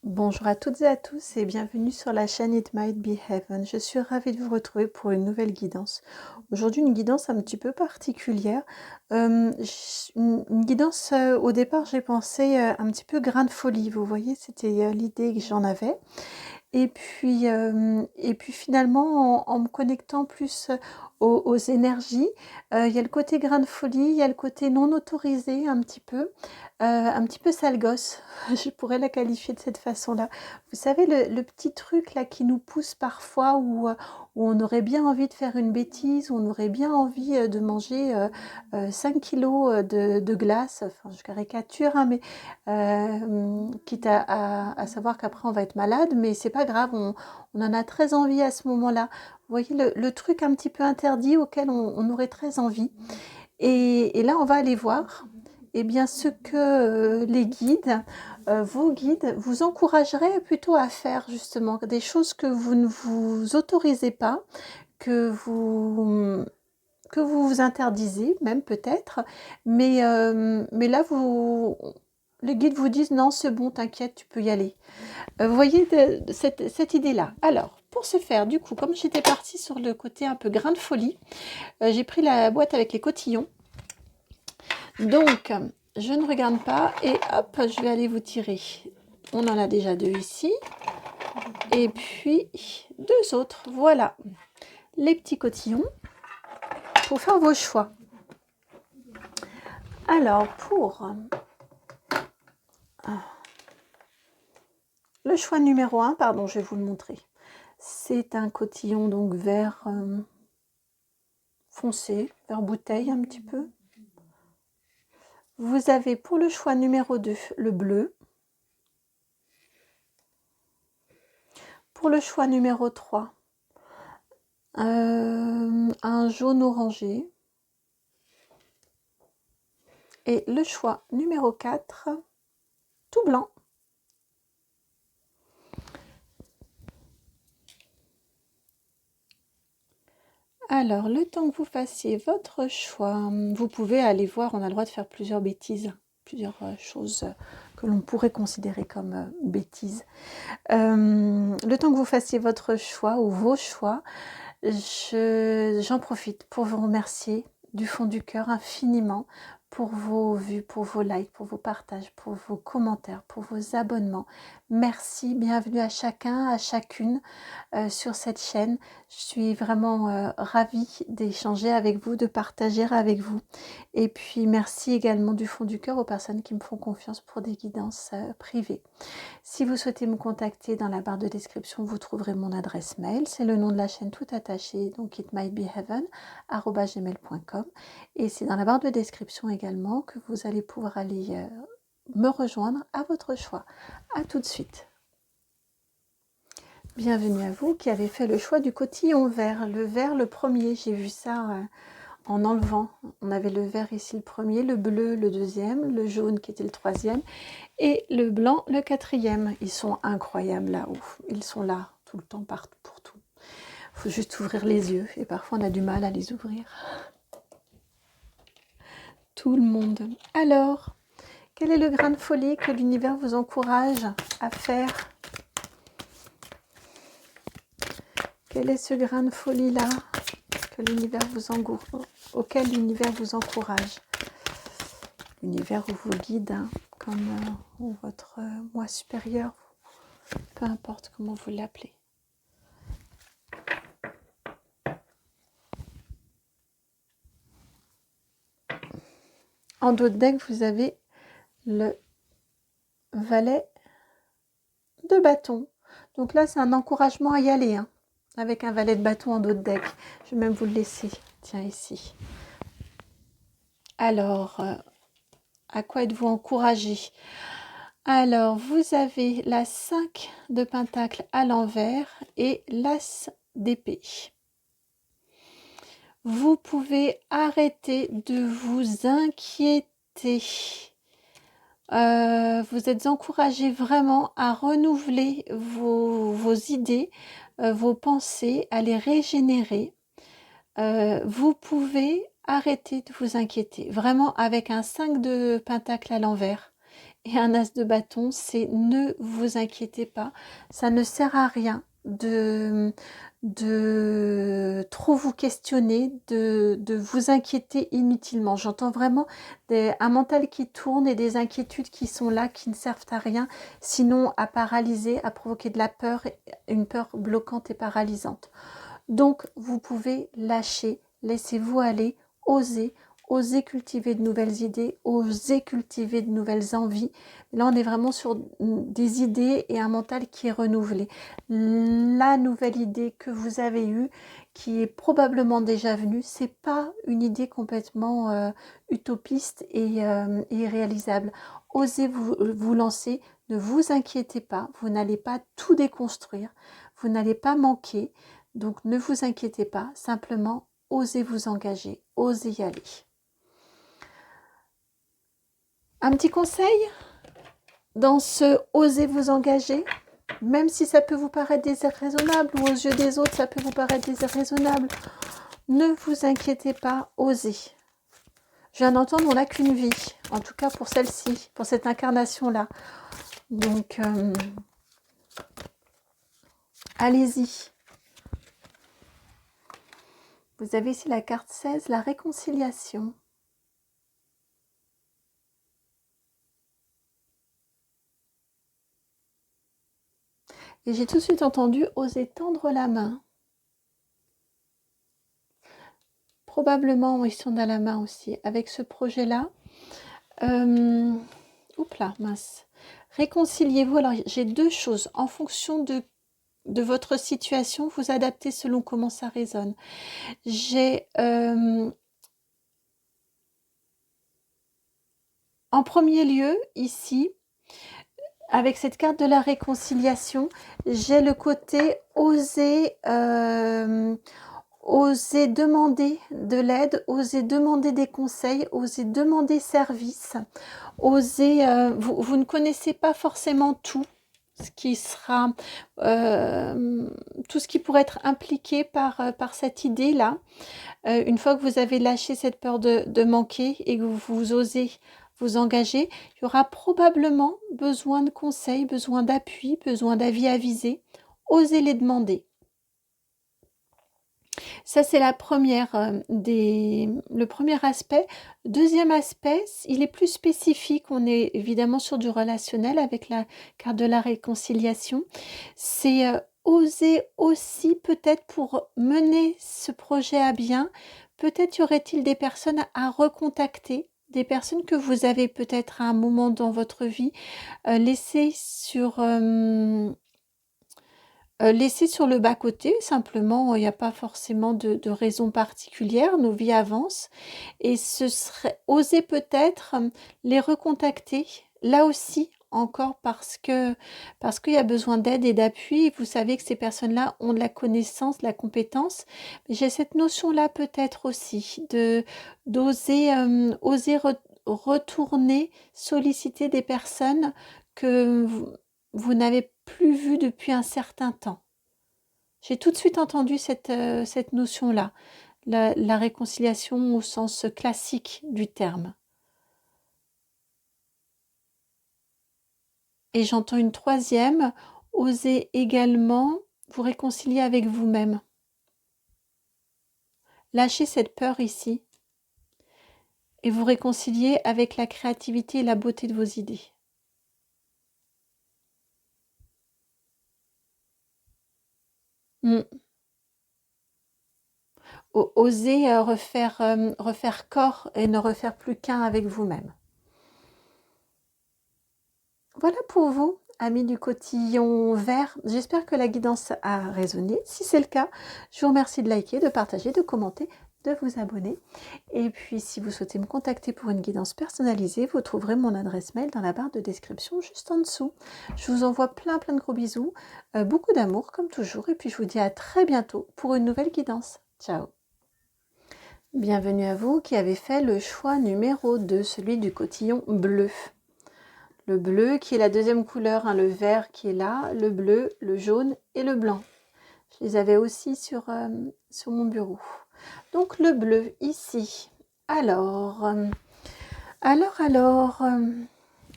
Bonjour à toutes et à tous et bienvenue sur la chaîne It Might Be Heaven. Je suis ravie de vous retrouver pour une nouvelle guidance. Aujourd'hui, une guidance un petit peu particulière. Une guidance, au départ, j'ai pensé un petit peu grain de folie. Vous voyez, c'était l'idée que j'en avais. Et puis finalement, en me connectant plus aux énergies, il y a le côté grain de folie, il y a le côté non autorisé un petit peu sale gosse, je pourrais la qualifier de cette façon-là. Vous savez, le petit truc là qui nous pousse parfois où on aurait bien envie de faire une bêtise, où on aurait bien envie de manger 5 kilos de glace, enfin je caricature, hein, mais quitte à savoir qu'après on va être malade, mais c'est pas grave, on en a très envie à ce moment-là. Vous voyez le truc un petit peu interdit auquel on aurait très envie. Et là, on va aller voir eh bien, ce que les guides, vos guides, vous encourageraient plutôt à faire justement, des choses que vous ne vous autorisez pas, que vous que vous vous interdisez même peut-être, mais là, les guides vous disent: «Non, c'est bon, t'inquiète, tu peux y aller». Vous voyez cette idée-là? Alors, pour ce faire, du coup, comme j'étais partie sur le côté un peu grain de folie, j'ai pris la boîte avec les cotillons. Donc, je ne regarde pas et hop, je vais aller vous tirer. On en a déjà 2 ici et puis 2 autres. Voilà, les petits cotillons pour faire vos choix. Alors, pour le choix numéro 1, pardon, je vais vous le montrer. C'est un cotillon donc vert foncé, vert bouteille un petit peu. Vous avez pour le choix numéro 2 le bleu. Pour le choix numéro 3, un jaune orangé. Et le choix numéro 4, tout blanc. Alors, le temps que vous fassiez votre choix, vous pouvez aller voir, on a le droit de faire plusieurs bêtises, plusieurs choses que l'on pourrait considérer comme bêtises. Le temps que vous fassiez votre choix ou vos choix, j'en profite pour vous remercier du fond du cœur infiniment pour vos vues, pour vos likes, pour vos partages, pour vos commentaires, pour vos abonnements. Merci, bienvenue à chacun, à chacune sur cette chaîne. Je suis vraiment ravie d'échanger avec vous, de partager avec vous. Et puis merci également du fond du cœur aux personnes qui me font confiance pour des guidances privées. Si vous souhaitez me contacter, dans la barre de description, vous trouverez mon adresse mail. C'est le nom de la chaîne tout attaché, donc itmightbeheaven@gmail.com. Et c'est dans la barre de description également que vous allez pouvoir aller me rejoindre à votre choix. À tout de suite. Bienvenue à vous qui avez fait le choix du cotillon vert. Le vert, le premier, j'ai vu ça en enlevant. On avait le vert ici le premier, le bleu le deuxième, le jaune qui était le troisième et le blanc le quatrième. Ils sont incroyables là-haut. Ils sont là tout le temps, partout, pour tout. Il faut juste ouvrir les yeux et parfois on a du mal à les ouvrir. Tout le monde. Alors, quel est le grain de folie que l'univers vous encourage à faire? Quel est ce grain de folie-là que l'univers auquel l'univers vous encourage? L'univers ou vos guides, hein, comme ou votre moi supérieur, peu importe comment vous l'appelez. En dos de deck, vous avez le valet de bâton. Donc là, c'est un encouragement à y aller, hein, avec un valet de bâton en dos de deck. Je vais même vous le laisser. Tiens, ici. Alors, à quoi êtes-vous encouragé? Alors, vous avez la 5 de pentacle à l'envers et l'as d'épée. Vous pouvez arrêter de vous inquiéter. Vous êtes encouragé vraiment à renouveler vos idées, vos pensées, à les régénérer. Vous pouvez arrêter de vous inquiéter, vraiment avec un 5 de pentacle à l'envers et un as de bâton, c'est ne vous inquiétez pas, ça ne sert à rien de trop vous questionner, de vous inquiéter inutilement. J'entends vraiment un mental qui tourne et des inquiétudes qui sont là, qui ne servent à rien, sinon à paralyser, à provoquer de la peur, une peur bloquante et paralysante. Donc, vous pouvez lâcher, laissez-vous aller, oser, oser cultiver de nouvelles idées, oser cultiver de nouvelles envies. Là, on est vraiment sur des idées et un mental qui est renouvelé. La nouvelle idée que vous avez eue, qui est probablement déjà venue, c'est pas une idée complètement utopiste et irréalisable. Osez vous lancer, ne vous inquiétez pas, vous n'allez pas tout déconstruire, vous n'allez pas manquer. Donc ne vous inquiétez pas, simplement osez vous engager, osez y aller. Un petit conseil dans ce osez vous engager, même si ça peut vous paraître déraisonnable ou aux yeux des autres ça peut vous paraître déraisonnable, ne vous inquiétez pas, osez. Je viens d'entendre, on n'a qu'une vie, en tout cas pour celle-ci, pour cette incarnation-là. Donc, allez-y. Vous avez ici la carte 16, la réconciliation. Et j'ai tout de suite entendu oser tendre la main. Probablement, ils sont dans la main aussi. Avec ce projet-là, oups là, mince. Réconciliez-vous. Alors, j'ai deux choses. En fonction de votre situation, vous adaptez selon comment ça résonne. J'ai en premier lieu, ici, avec cette carte de la réconciliation, j'ai le côté oser demander de l'aide, oser demander des conseils, oser demander service, oser, vous ne connaissez pas forcément tout, ce qui sera, tout ce qui pourrait être impliqué par cette idée-là. Une fois que vous avez lâché cette peur de manquer et que vous osez vous engager, il y aura probablement besoin de conseils, besoin d'appui, besoin d'avis avisés. Osez les demander. Ça, c'est le premier aspect. Deuxième aspect, il est plus spécifique. On est évidemment sur du relationnel avec la carte de la réconciliation. C'est oser aussi, peut-être pour mener ce projet à bien, peut-être y aurait-il des personnes à recontacter, des personnes que vous avez peut-être à un moment dans votre vie laissées sur le bas-côté, simplement, il n'y a pas forcément de raison particulière, nos vies avancent et ce serait oser peut-être les recontacter, là aussi encore parce qu'il y a besoin d'aide et d'appui. Vous savez que ces personnes-là ont de la connaissance, de la compétence. Mais j'ai cette notion-là peut-être aussi d'oser retourner, solliciter des personnes que vous n'avez plus vues depuis un certain temps. J'ai tout de suite entendu cette notion-là, la réconciliation au sens classique du terme. Et j'entends une troisième, oser également vous réconcilier avec vous-même. Lâchez cette peur ici et vous réconcilier avec la créativité et la beauté de vos idées. Osez refaire corps et ne refaire plus qu'un avec vous-même. Voilà pour vous, amis du cotillon vert. J'espère que la guidance a résonné. Si c'est le cas, je vous remercie de liker, de partager, de commenter, de vous abonner. Et puis, si vous souhaitez me contacter pour une guidance personnalisée, vous trouverez mon adresse mail dans la barre de description juste en dessous. Je vous envoie plein de gros bisous, beaucoup d'amour comme toujours. Et puis, je vous dis à très bientôt pour une nouvelle guidance. Ciao! Bienvenue à vous qui avez fait le choix numéro 2, celui du cotillon bleu. Le bleu qui est la deuxième couleur, le vert qui est là, le bleu, le jaune et le blanc. Je les avais aussi sur mon bureau. Donc le bleu ici. Alors,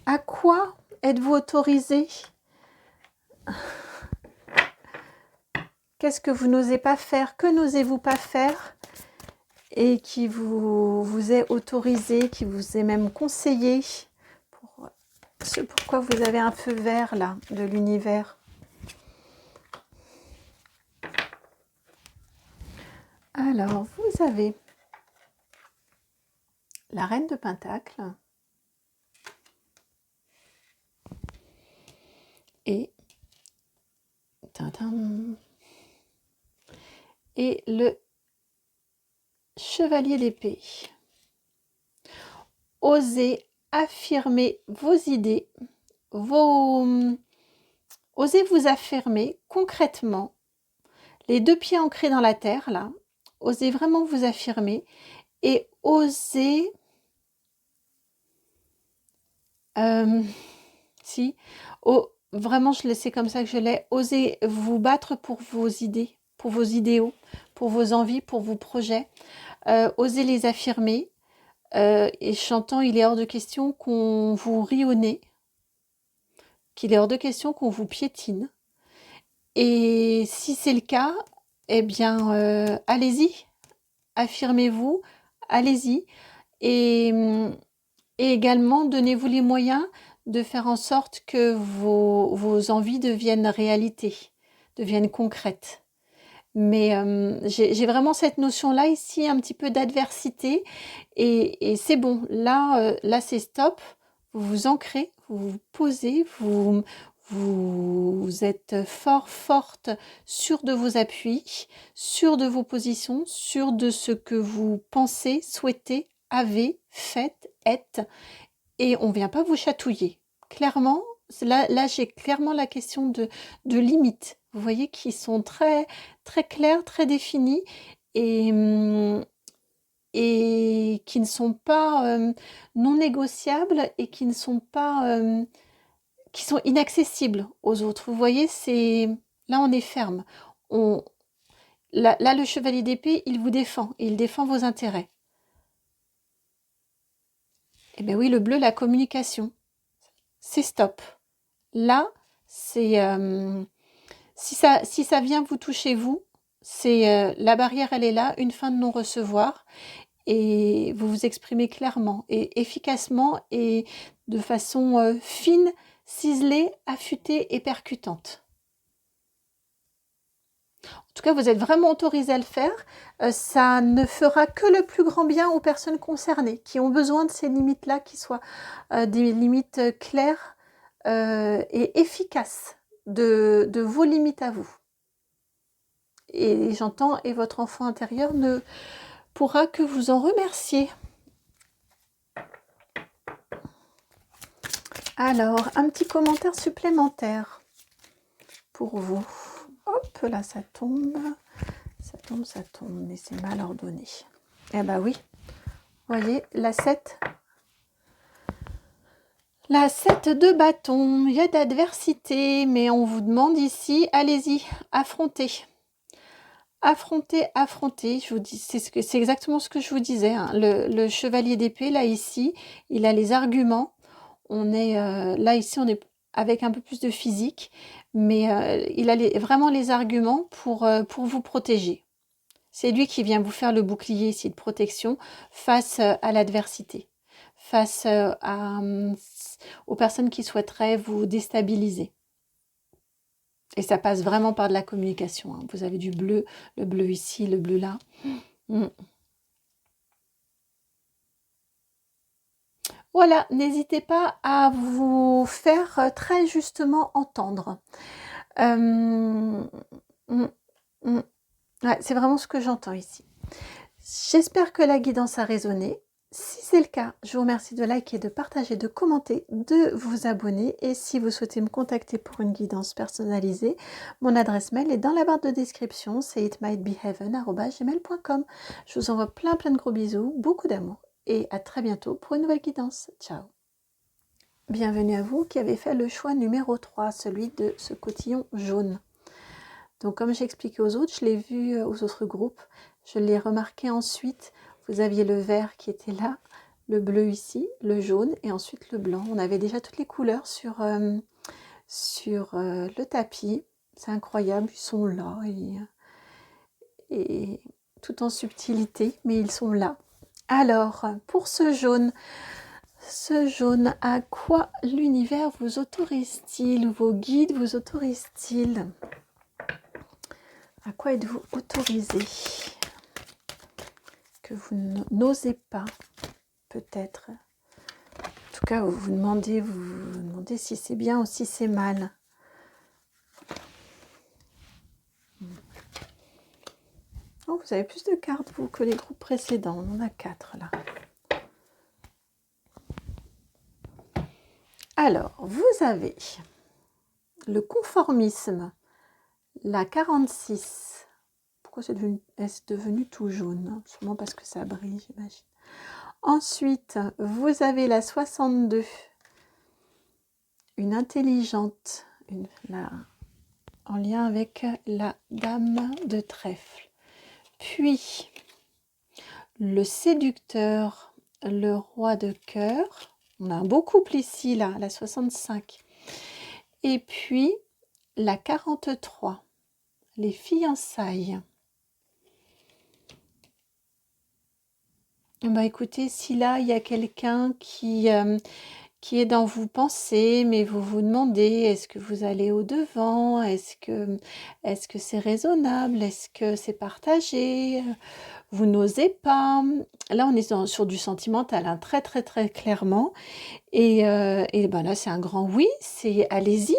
À quoi êtes-vous autorisé? Qu'est-ce que vous n'osez pas faire? Que n'osez-vous pas faire? Et qui vous est autorisé, qui vous est même conseillé, pour ce pourquoi vous avez un feu vert là de l'univers. Alors, vous avez la reine de Pentacle et le chevalier d'épée. Osez affirmer vos idées, osez vous affirmer concrètement, les 2 pieds ancrés dans la terre là, osez vraiment vous affirmer et osez vraiment c'est comme ça que je l'ai, osez vous battre pour vos idées, pour vos idéaux, pour vos envies, pour vos projets, osez les affirmer. Et j'entends, il est hors de question qu'on vous rie au nez, qu'il est hors de question qu'on vous piétine. Et si c'est le cas, eh bien, allez-y, affirmez-vous, allez-y. Et également, donnez-vous les moyens de faire en sorte que vos envies deviennent réalité, deviennent concrètes. Mais j'ai vraiment cette notion-là ici, un petit peu d'adversité. Et c'est bon, là c'est stop. Vous vous ancrez, vous vous posez, vous êtes forte, sûr de vos appuis, sûr de vos positions, sûr de ce que vous pensez, souhaitez, avez, faites, êtes. Et on ne vient pas vous chatouiller. Clairement, là j'ai clairement la question de limites. Vous voyez, qui sont très, très claires, très définies et qui ne sont pas non négociables et qui ne sont pas qui sont inaccessibles aux autres. Vous voyez, là on est ferme. Là, le chevalier d'épée, il vous défend et il défend vos intérêts. Eh bien oui, le bleu, la communication. C'est stop. Là, c'est si ça vient vous toucher vous, c'est la barrière, elle est là, une fin de non-recevoir, et vous vous exprimez clairement et efficacement et de façon fine, ciselée, affûtée et percutante. En tout cas, vous êtes vraiment autorisé à le faire. Ça ne fera que le plus grand bien aux personnes concernées qui ont besoin de ces limites-là, qui soient des limites claires et efficaces de vos limites à vous. Et j'entends, et votre enfant intérieur ne pourra que vous en remercier. Alors, un petit commentaire supplémentaire pour vous. Hop, là, ça tombe. Ça tombe, mais c'est mal ordonné. Eh ben oui, vous voyez, la 7. La 7 de bâton, il y a d'adversité, mais on vous demande ici, allez-y, affrontez. Affrontez, je vous dis, c'est exactement ce que je vous disais. Hein. Le chevalier d'épée, là, ici, il a les arguments. On est, là, ici, on est avec un peu plus de physique, mais il a vraiment les arguments pour vous protéger. C'est lui qui vient vous faire le bouclier ici de protection face à l'adversité, face aux personnes qui souhaiteraient vous déstabiliser. Et ça passe vraiment par de la communication. Hein. Vous avez du bleu, le bleu ici, le bleu là. Voilà, n'hésitez pas à vous faire très justement entendre. Ouais, c'est vraiment ce que j'entends ici. J'espère que la guidance a résonné. Si c'est le cas, je vous remercie de liker, de partager, de commenter, de vous abonner. Et si vous souhaitez me contacter pour une guidance personnalisée, mon adresse mail est dans la barre de description, c'est itmightbeheaven@gmail.com. Je vous envoie plein de gros bisous, beaucoup d'amour et à très bientôt pour une nouvelle guidance. Ciao. Bienvenue à vous qui avez fait le choix numéro 3, celui de ce cotillon jaune. Donc comme j'ai expliqué aux autres, je l'ai vu aux autres groupes, je l'ai remarqué ensuite, vous aviez le vert qui était là, le bleu ici, le jaune et ensuite le blanc. On avait déjà toutes les couleurs sur le tapis. C'est incroyable, ils sont là et tout en subtilité, mais ils sont là. Alors, pour ce jaune, à quoi l'univers vous autorise-t-il ou vos guides vous autorisent-ils? À quoi êtes-vous autorisé que vous n'osez pas, peut-être? En tout cas, vous vous demandez si c'est bien ou si c'est mal. Oh, vous avez plus de cartes, vous, que les groupes précédents. On en a 4, là. Alors, vous avez le conformisme, la 46. Pourquoi est-ce devenu tout jaune? Sûrement parce que ça brille, j'imagine. Ensuite, vous avez la 62, une intelligente, en lien avec la dame de trèfle. Puis, le séducteur, le roi de cœur. On a un beau couple ici, là, la 65. Et puis, la 43, les fiançailles. Bah écoutez, si là, il y a quelqu'un qui est dans vos pensées, mais vous vous demandez, est-ce que vous allez au-devant? Est-ce que c'est raisonnable? Est-ce que c'est partagé? Vous n'osez pas? Là, on est sur du sentimental, hein, très, très, très clairement. Et ben là, c'est un grand oui, c'est allez-y.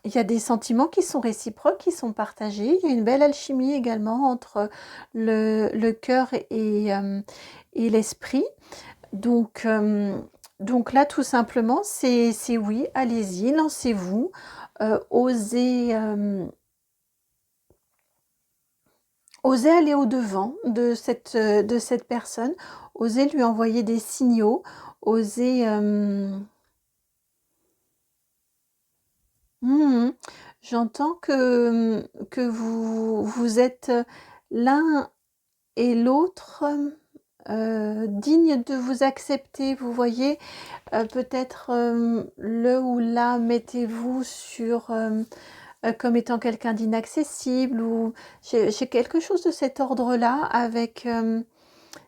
Il y a des sentiments qui sont réciproques, qui sont partagés. Il y a une belle alchimie également entre le cœur et l'esprit. Donc là, tout simplement, c'est oui, allez-y, lancez-vous, osez aller au-devant de cette personne, osez lui envoyer des signaux, osez... J'entends que vous êtes l'un et l'autre dignes de vous accepter, vous voyez. Peut-être le ou la mettez-vous sur comme étant quelqu'un d'inaccessible, ou j'ai quelque chose de cet ordre-là avec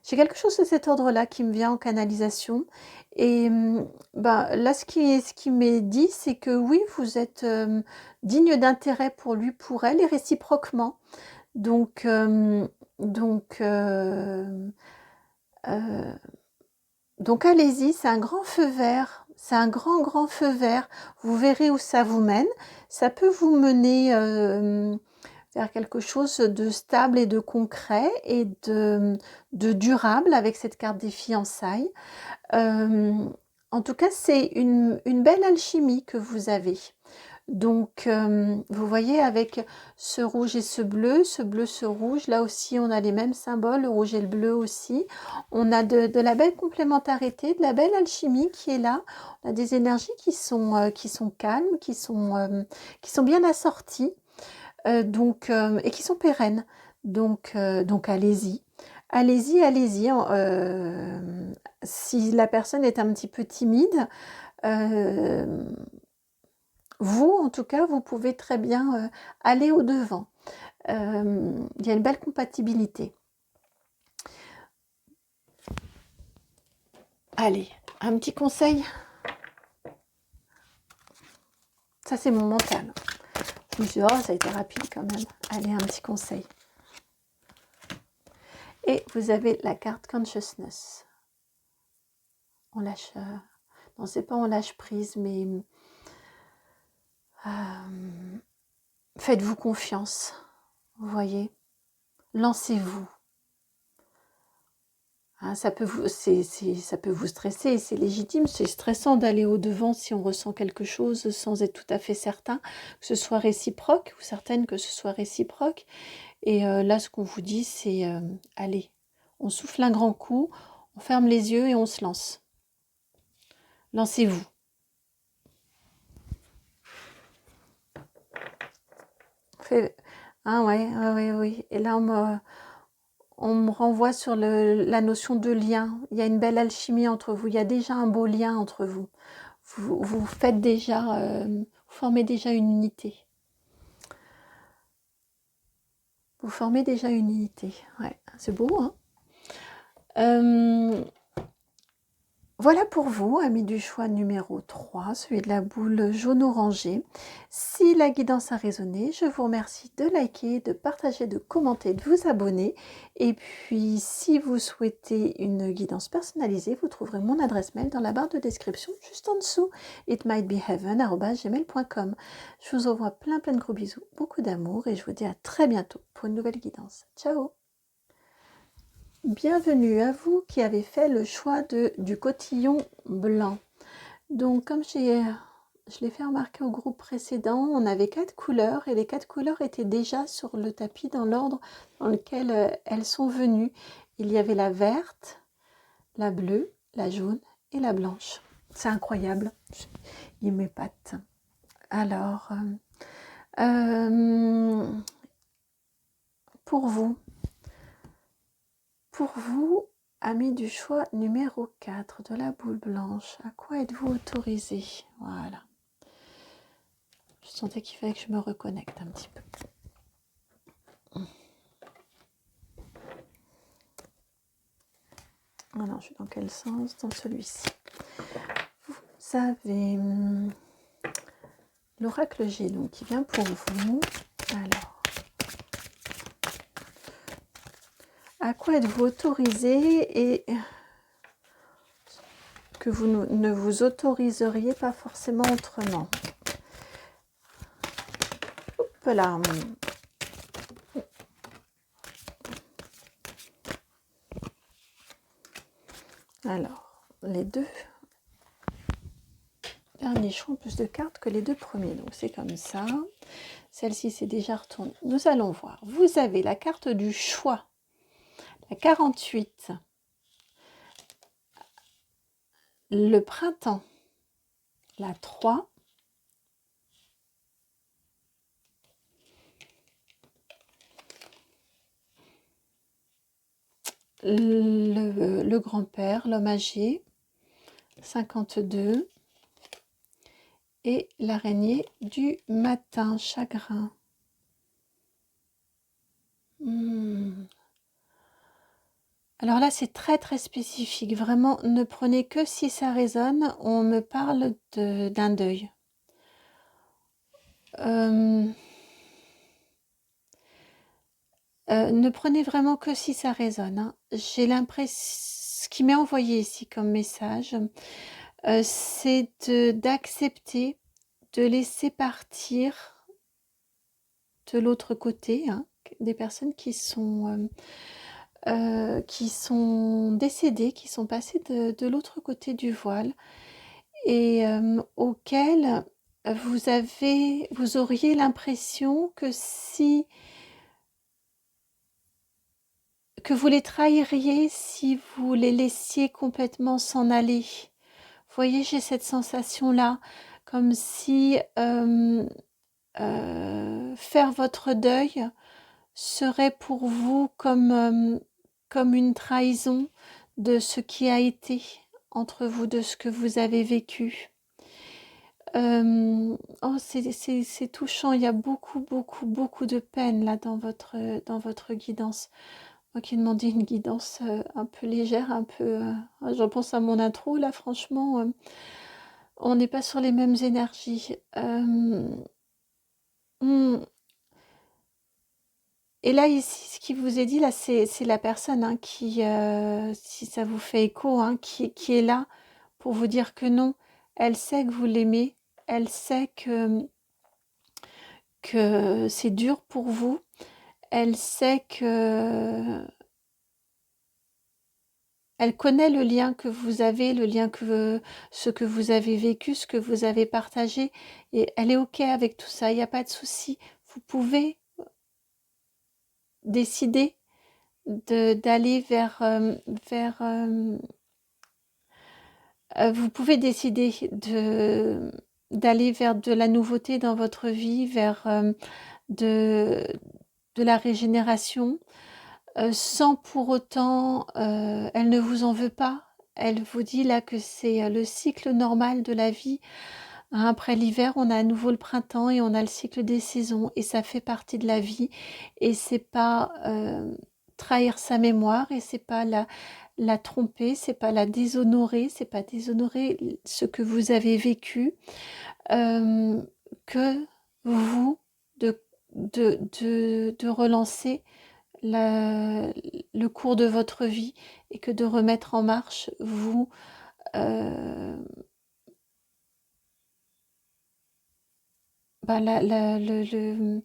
j'ai quelque chose de cet ordre-là qui me vient en canalisation. Et ben, là, ce qui m'est dit, c'est que oui, vous êtes digne d'intérêt pour lui, pour elle, et réciproquement. Donc, euh, donc allez-y, c'est un grand feu vert, c'est un grand, grand feu vert. Vous verrez où ça vous mène. Ça peut vous mener vers quelque chose de stable et de concret et de durable avec cette carte des fiançailles. En tout cas, c'est une belle alchimie que vous avez. Donc, vous voyez, avec ce rouge et ce bleu, ce rouge, là aussi, on a les mêmes symboles, le rouge et le bleu aussi. On a de la belle complémentarité, de la belle alchimie qui est là. On a des énergies qui sont calmes, qui sont bien assorties, et qui sont pérennes. Donc allez-y. Allez-y, allez-y. Si la personne est un petit peu timide, euh, vous, en tout cas, vous pouvez très bien aller au-devant. Il y a une belle compatibilité. Allez, un petit conseil. Ça, c'est mon mental. Je me suis dit, oh, ça a été rapide quand même. Allez, un petit conseil. Et vous avez la carte Consciousness. On lâche... non, c'est pas on lâche prise, mais... faites-vous confiance. Vous voyez, lancez-vous. Hein, ça peut vous stresser, c'est légitime, c'est stressant d'aller au-devant si on ressent quelque chose sans être tout à fait certain, que ce soit réciproque ou certaine que ce soit réciproque. Et là, ce qu'on vous dit, c'est allez, on souffle un grand coup, on ferme les yeux et on se lance. Lancez-vous. Ah ouais, oui. Et là, on me renvoie sur la notion de lien. Il y a une belle alchimie entre vous. Il y a déjà un beau lien entre vous. Vous faites déjà, vous formez déjà une unité. Vous formez déjà une unité. Ouais, c'est beau, hein. Voilà pour vous, amis du choix numéro 3, celui de la boule jaune-orangée. Si la guidance a résonné, je vous remercie de liker, de partager, de commenter, de vous abonner. Et puis, si vous souhaitez une guidance personnalisée, vous trouverez mon adresse mail dans la barre de description juste en dessous, itmightbeheaven@gmail.com. Je vous envoie plein de gros bisous, beaucoup d'amour et je vous dis à très bientôt pour une nouvelle guidance. Ciao! Bienvenue à vous qui avez fait le choix du cotillon blanc. Donc comme je l'ai fait remarquer au groupe précédent, on avait 4 couleurs et les 4 couleurs étaient déjà sur le tapis dans l'ordre dans lequel elles sont venues. Il y avait la verte, la bleue, la jaune et la blanche. C'est incroyable, il m'épate. Alors, pour vous, amis du choix numéro 4 de la boule blanche, à quoi êtes-vous autorisé? Voilà. Je sentais qu'il fallait que je me reconnecte un petit peu. Alors, je suis dans quel sens? Dans celui-ci. Vous avez l'oracle G, donc qui vient pour vous. Alors, à quoi êtes-vous autorisé et que vous ne vous autoriseriez pas forcément autrement? Hop là. Alors, les deux derniers choix ont plus de cartes que les deux premiers, donc c'est comme ça. Celle-ci s'est déjà retournée. Nous allons voir. Vous avez la carte du choix, la 48, le printemps, la 3, le grand-père, l'homme âgé, 52, et l'araignée du matin, chagrin. Alors là, c'est très très spécifique. Vraiment, ne prenez que si ça résonne. On me parle d'un deuil. Ne prenez vraiment que si ça résonne, hein. J'ai l'impression, ce qui m'est envoyé ici comme message, c'est d'accepter, de laisser partir de l'autre côté, hein, des personnes qui sont décédées, qui sont passées de l'autre côté du voile et auxquelles vous auriez l'impression que vous les trahiriez si vous les laissiez complètement s'en aller. Vous voyez, j'ai cette sensation-là, comme si faire votre deuil serait pour vous comme une trahison de ce qui a été entre vous, de ce que vous avez vécu. Oh, c'est touchant, il y a beaucoup, beaucoup, beaucoup de peine là dans votre guidance. Moi qui demandais une guidance un peu légère, un peu... je pense à mon intro, là, franchement, on n'est pas sur les mêmes énergies. Et là, ici, ce qui vous est dit, là, c'est la personne hein, qui, si ça vous fait écho, hein, qui est là pour vous dire que non, elle sait que vous l'aimez, elle sait que c'est dur pour vous, elle sait que... Elle connaît le lien que vous avez, le lien ce que vous avez vécu, ce que vous avez partagé, et elle est OK avec tout ça, il n'y a pas de souci. Vous pouvez décider d'aller vous pouvez décider d'aller vers de la nouveauté dans votre vie, vers de la régénération. sans pour autant, elle ne vous en veut pas. Elle vous dit là que c'est le cycle normal de la vie. Hein, après l'hiver, on a à nouveau le printemps et on a le cycle des saisons et ça fait partie de la vie. Et c'est pas trahir sa mémoire et c'est pas la tromper, c'est pas la déshonorer, c'est pas déshonorer ce que vous avez vécu, euh, que vous de relancer la- le cours de votre vie et que de remettre en marche vous euh, bah, le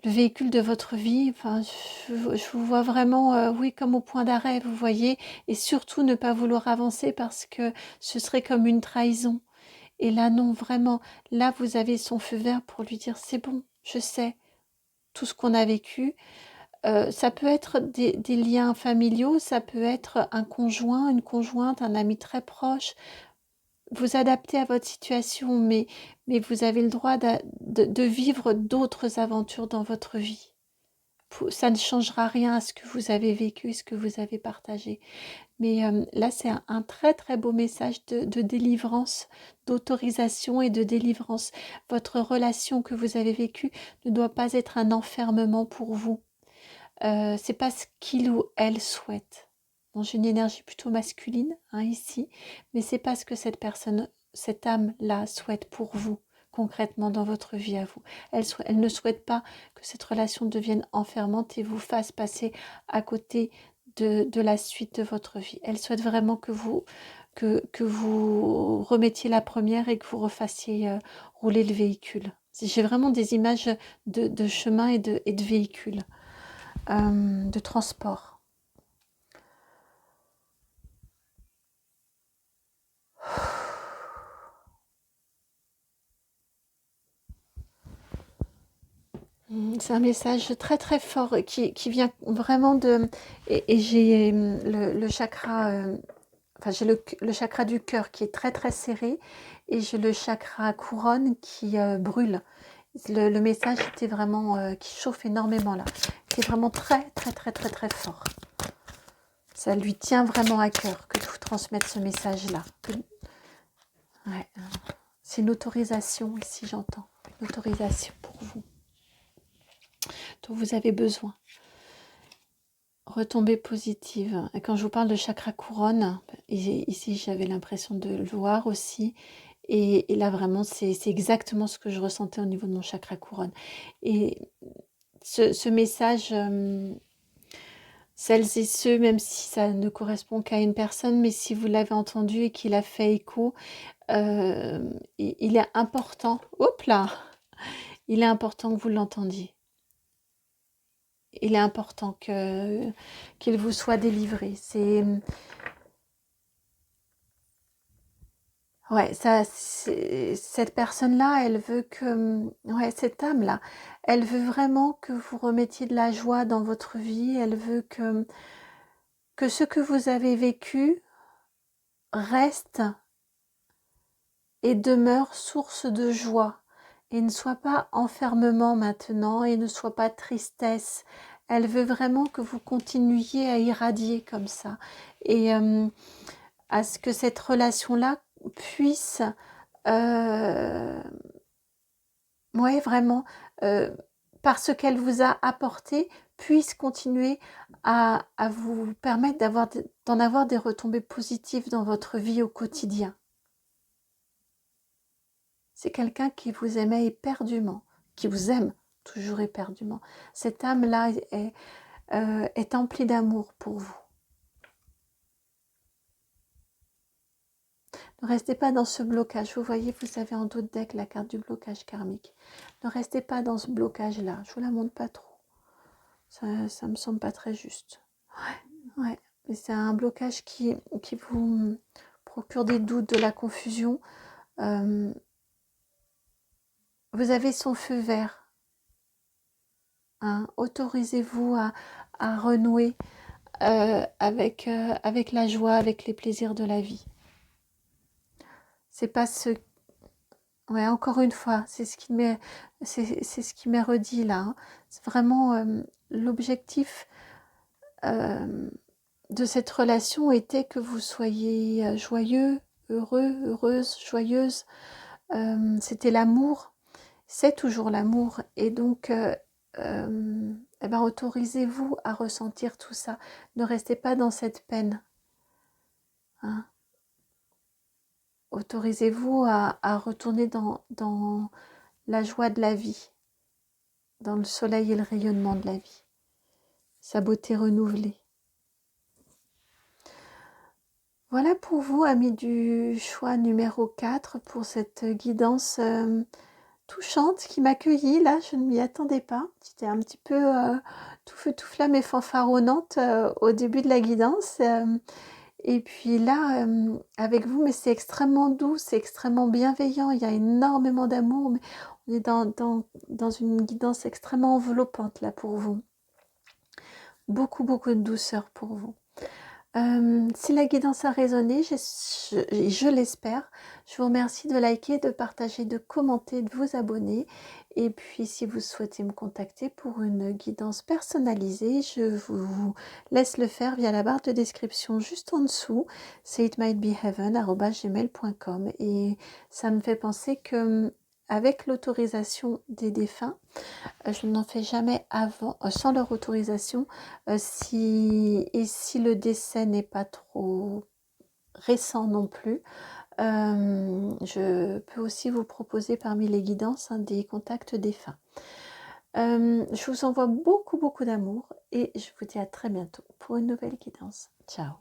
véhicule de votre vie. Enfin, je vous vois vraiment, oui, comme au point d'arrêt, vous voyez, et surtout ne pas vouloir avancer parce que ce serait comme une trahison. Et là, non, vraiment, là, vous avez son feu vert pour lui dire, c'est bon, je sais tout ce qu'on a vécu. Ça peut être des liens familiaux, ça peut être un conjoint, une conjointe, un ami très proche. Vous adaptez à votre situation, mais vous avez le droit de vivre d'autres aventures dans votre vie. Ça ne changera rien à ce que vous avez vécu, ce que vous avez partagé. Mais là, c'est un très très beau message de délivrance, d'autorisation et de délivrance. Votre relation que vous avez vécue ne doit pas être un enfermement pour vous. C'est pas ce qu'il ou elle souhaite. Bon, j'ai une énergie plutôt masculine ici, mais c'est pas ce que cette personne, cette âme-là souhaite pour vous concrètement dans votre vie à vous. Elle ne souhaite pas que cette relation devienne enfermante et vous fasse passer à côté de la suite de votre vie. Elle souhaite vraiment que vous remettiez la première et que vous refassiez rouler le véhicule. J'ai vraiment des images de chemin et de véhicule, de transport. C'est un message très très fort qui vient vraiment de... Et j'ai le chakra, enfin j'ai le chakra du cœur qui est très très serré et j'ai le chakra couronne qui brûle. Le message était vraiment, qui chauffe énormément là, qui est vraiment très très très très très fort. Ça lui tient vraiment à cœur que de vous transmettre ce message-là. Ouais. C'est une autorisation ici, j'entends. Une autorisation pour vous, dont vous avez besoin. Retombée positive. Et quand je vous parle de chakra couronne, ici j'avais l'impression de le voir aussi. Et là vraiment, c'est exactement ce que je ressentais au niveau de mon chakra couronne. Et ce message, celles et ceux, même si ça ne correspond qu'à une personne, mais si vous l'avez entendu et qu'il a fait écho, il est important. Hop là! Il est important que vous l'entendiez. Il est important qu'il vous soit délivré. C'est ouais, ça, cette personne-là, elle veut que ouais, cette âme-là, elle veut vraiment que vous remettiez de la joie dans votre vie. Elle veut que ce que vous avez vécu reste et demeure source de joie et ne soit pas enfermement maintenant et ne soit pas tristesse. Elle veut vraiment que vous continuiez à irradier comme ça et à ce que cette relation-là puisse, ouais, vraiment, euh, par ce qu'elle vous a apporté, puisse continuer à vous permettre d'en avoir des retombées positives dans votre vie au quotidien. C'est quelqu'un qui vous aimait éperdument, qui vous aime toujours éperdument. Cette âme-là est emplie d'amour pour vous. Ne restez pas dans ce blocage. Vous voyez, vous avez en d'autres decks la carte du blocage karmique. Ne restez pas dans ce blocage-là. Je vous la montre pas trop. Ça me semble pas très juste. Ouais. Mais c'est un blocage qui vous procure des doutes, de la confusion. Vous avez son feu vert. Hein. Autorisez-vous à renouer avec la joie, avec les plaisirs de la vie. C'est pas ce... Ouais, encore une fois, c'est ce qui m'est redit là. Hein. C'est vraiment l'objectif. de cette relation était que vous soyez joyeux, heureux, heureuse, joyeuse. C'était l'amour, c'est toujours l'amour. Et donc, eh ben, autorisez-vous à ressentir tout ça. Ne restez pas dans cette peine, hein. Autorisez-vous à retourner dans la joie de la vie, dans le soleil et le rayonnement de la vie, sa beauté renouvelée. Voilà pour vous, amis du choix numéro 4, pour cette guidance touchante qui m'accueillit. Là, je ne m'y attendais pas. J'étais un petit peu tout feu, tout flamme et fanfaronnante au début de la guidance. Et puis là, avec vous, mais c'est extrêmement doux, c'est extrêmement bienveillant. Il y a énormément d'amour, mais on est dans une guidance extrêmement enveloppante là pour vous. Beaucoup, beaucoup de douceur pour vous. Si la guidance a résonné, je l'espère, je vous remercie de liker, de partager, de commenter, de vous abonner. Et puis si vous souhaitez me contacter pour une guidance personnalisée, je vous laisse le faire via la barre de description juste en dessous. C'est itmightbeheaven@gmail.com. Et ça me fait penser que avec l'autorisation des défunts, je n'en fais jamais avant, sans leur autorisation. Si le décès n'est pas trop récent non plus, je peux aussi vous proposer parmi les guidances des contacts défunts. Je vous envoie beaucoup, beaucoup d'amour et je vous dis à très bientôt pour une nouvelle guidance. Ciao.